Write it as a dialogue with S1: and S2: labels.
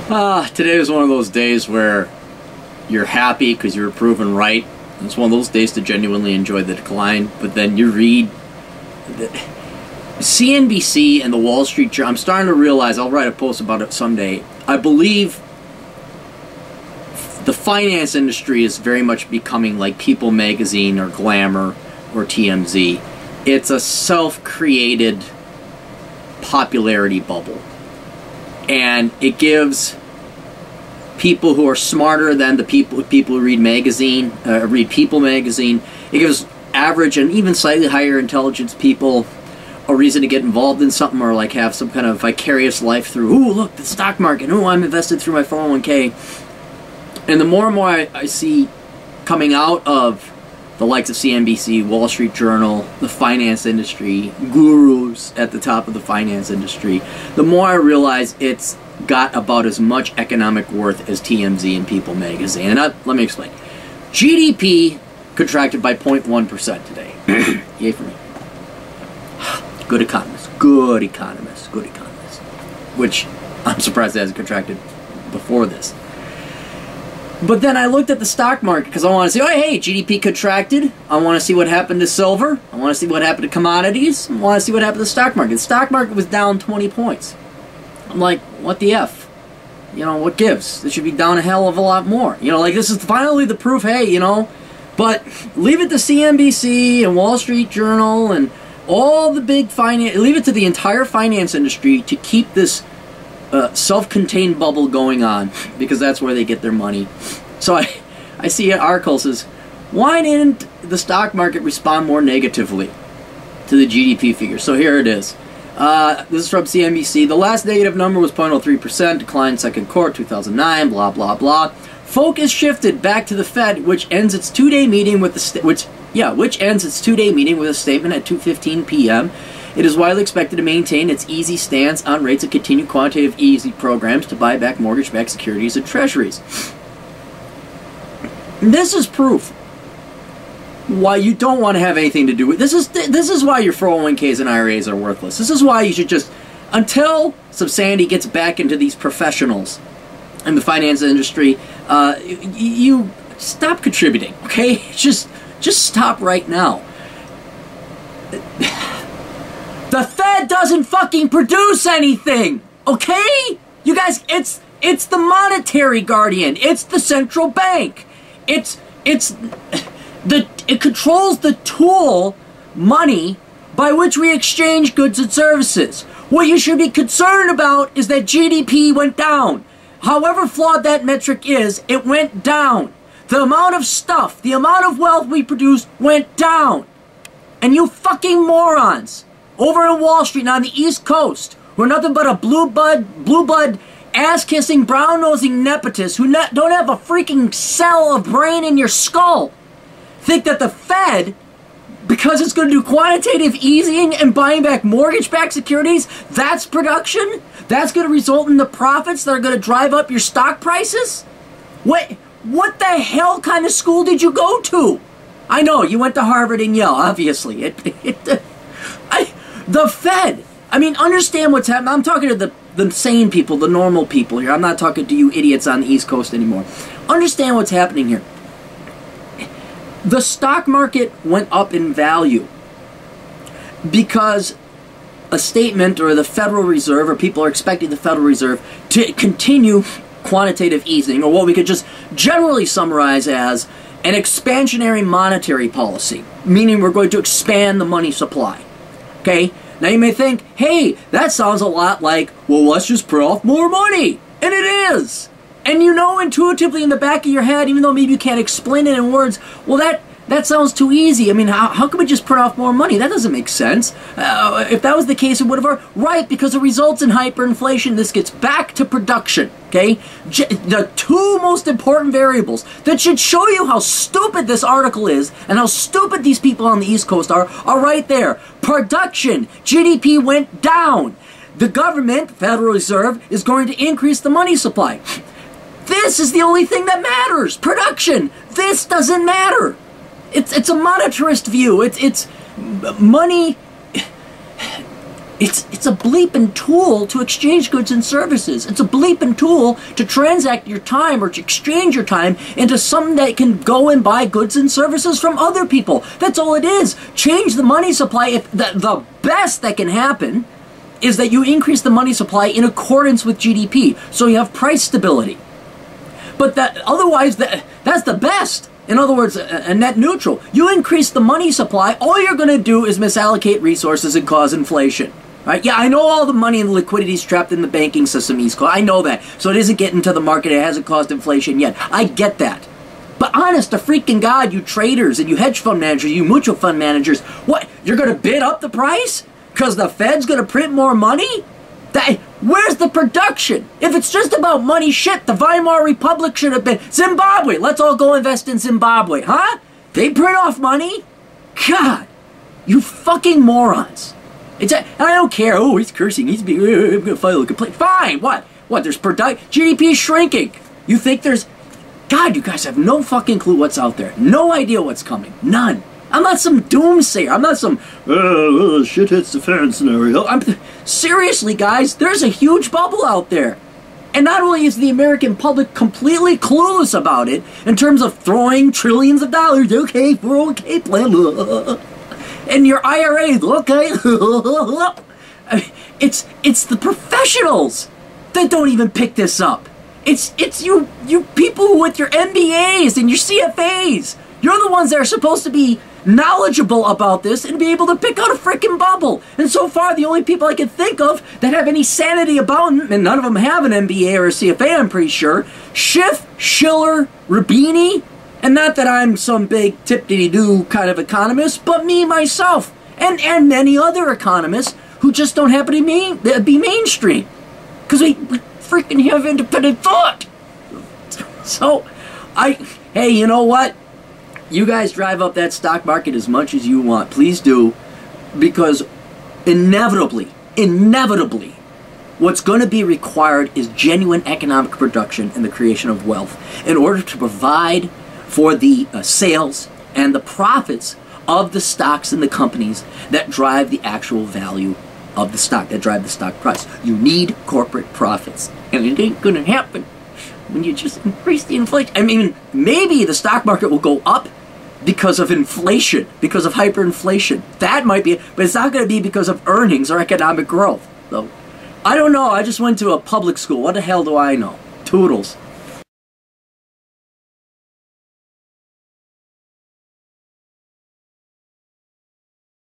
S1: Today was one of those days where you're happy because you were proven right. It's one of those days to genuinely enjoy the decline, but then you read the CNBC and the Wall Street Journal. I'm starting to realize, I'll write a post about it someday, I believe the finance industry is very much becoming like People Magazine or Glamour or TMZ. It's a self-created popularity bubble. And it gives people who are smarter than the people who read read People Magazine. It gives average and even slightly higher intelligence people a reason to get involved in something, or like have some kind of vicarious life through, ooh, look, the stock market, ooh, I'm invested through my 401k. And the more and more I see coming out of the likes of CNBC, Wall Street Journal, the finance industry, gurus at the top of the finance industry, the more I realize it's got about as much economic worth as TMZ and People Magazine. And let me explain. GDP contracted by 0.1% today. Yay for me. Good economist. Good economist. Good economist. Which I'm surprised it hasn't contracted before this. But then I looked at the stock market because I want to see, oh, hey, GDP contracted. I want to see what happened to silver. I want to see what happened to commodities. I want to see what happened to the stock market. The stock market was down 20 points. I'm like, what the F? You know, what gives? This should be down a hell of a lot more. You know, like, this is finally the proof, hey, you know. But leave it to CNBC and Wall Street Journal and all the big finance, leave it to the entire finance industry to keep this self-contained bubble going on, because that's where they get their money. So I see an article says, why didn't the stock market respond more negatively to the GDP figure? So here it is. This is from CNBC. The last negative number was 0.03%, decline second quarter 2009, blah, blah, blah. Focus shifted back to the Fed, which ends its two-day meeting with which ends its two-day meeting with a statement at 2:15 p.m. It is widely expected to maintain its easy stance on rates and continue quantitative easy programs to buy back mortgage-backed securities and treasuries. This is proof why you don't want to have anything to do with this. Is why your 401ks and IRAs are worthless. This is why you should just, until Subsanity gets back into these professionals in the finance industry, you stop contributing. Okay, just stop right now. The Fed doesn't fucking produce anything, okay? You guys, it's the monetary guardian. It's the central bank. It controls the tool, money, by which we exchange goods and services. What you should be concerned about is that GDP went down. However flawed that metric is, it went down. The amount of stuff, the amount of wealth we produced went down. And you fucking morons over in Wall Street and on the East Coast, who are nothing but a blue blood, ass-kissing, brown-nosing nepotist who don't have a freaking cell of brain in your skull, think that the Fed, because it's going to do quantitative easing and buying back mortgage-backed securities, that's production? That's going to result in the profits that are going to drive up your stock prices? What the hell kind of school did you go to? I know, you went to Harvard and Yale, obviously. The Fed, I mean, understand what's happening. I'm talking to the sane people, the normal people here. I'm not talking to you idiots on the East Coast anymore. Understand what's happening here. The stock market went up in value because a statement, or the Federal Reserve, or people are expecting the Federal Reserve to continue quantitative easing, or what we could just generally summarize as an expansionary monetary policy, meaning we're going to expand the money supply. Okay? Now you may think, hey, that sounds a lot like, well, let's just print off more money. And it is. And you know intuitively in the back of your head, even though maybe you can't explain it in words, well, that sounds too easy. I mean, how can we just print off more money? That doesn't make sense. If that was the case, it would have worked. Right, because it results in hyperinflation. This gets back to production, okay? The two most important variables that should show you how stupid this article is and how stupid these people on the East Coast are right there. Production. GDP went down. The government, Federal Reserve, is going to increase the money supply. This is the only thing that matters. Production. This doesn't matter. It's a monetarist view. It's money. It's a bleeping tool to exchange goods and services. It's a bleeping tool to transact your time or to exchange your time into something that can go and buy goods and services from other people. That's all it is. Change the money supply. If the best that can happen is that you increase the money supply in accordance with GDP, so you have price stability. But otherwise, that's the best. In other words, a net neutral. You increase the money supply, all you're going to do is misallocate resources and cause inflation. Right? Yeah, I know all the money and the liquidity is trapped in the banking system, East Coast. I know that. So it isn't getting to the market. It hasn't caused inflation yet. I get that. But honest to freaking God, you traders and you hedge fund managers, you mutual fund managers, what? You're going to bid up the price? Because the Fed's going to print more money? Where's the production? If it's just about money, shit, the Weimar Republic should have been Zimbabwe. Let's all go invest in Zimbabwe, huh? They print off money? God, you fucking morons. And I don't care. Oh, he's cursing. I'm going to file a complaint. Fine. What? There's GDP is shrinking. You think there's... God, you guys have no fucking clue what's out there. No idea what's coming. None. I'm not some doomsayer. I'm not some shit hits the fan scenario. Seriously, guys, there's a huge bubble out there. And not only is the American public completely clueless about it in terms of throwing trillions of dollars, okay, 401k plan, and your IRA, okay, it's the professionals that don't even pick this up. It's you people with your MBAs and your CFAs. You're the ones that are supposed to be knowledgeable about this and be able to pick out a freaking bubble. And so far, the only people I can think of that have any sanity about them, and none of them have an MBA or a CFA, I'm pretty sure, Schiff, Schiller, Rubini, and not that I'm some big tip-de-doo kind of economist, but me, myself, and many other economists who just don't happen to be mainstream. Because we freaking have independent thought. So, hey, you know what? You guys drive up that stock market as much as you want. Please do. Because inevitably, what's going to be required is genuine economic production and the creation of wealth in order to provide for the sales and the profits of the stocks and the companies that drive the actual value of the stock, that drive the stock price. You need corporate profits. And it ain't going to happen when you just increase the inflation. I mean, maybe the stock market will go up because of inflation, because of hyperinflation. That might be it, but it's not going to be because of earnings or economic growth. So, I don't know. I just went to a public school. What the hell do I know? Toodles.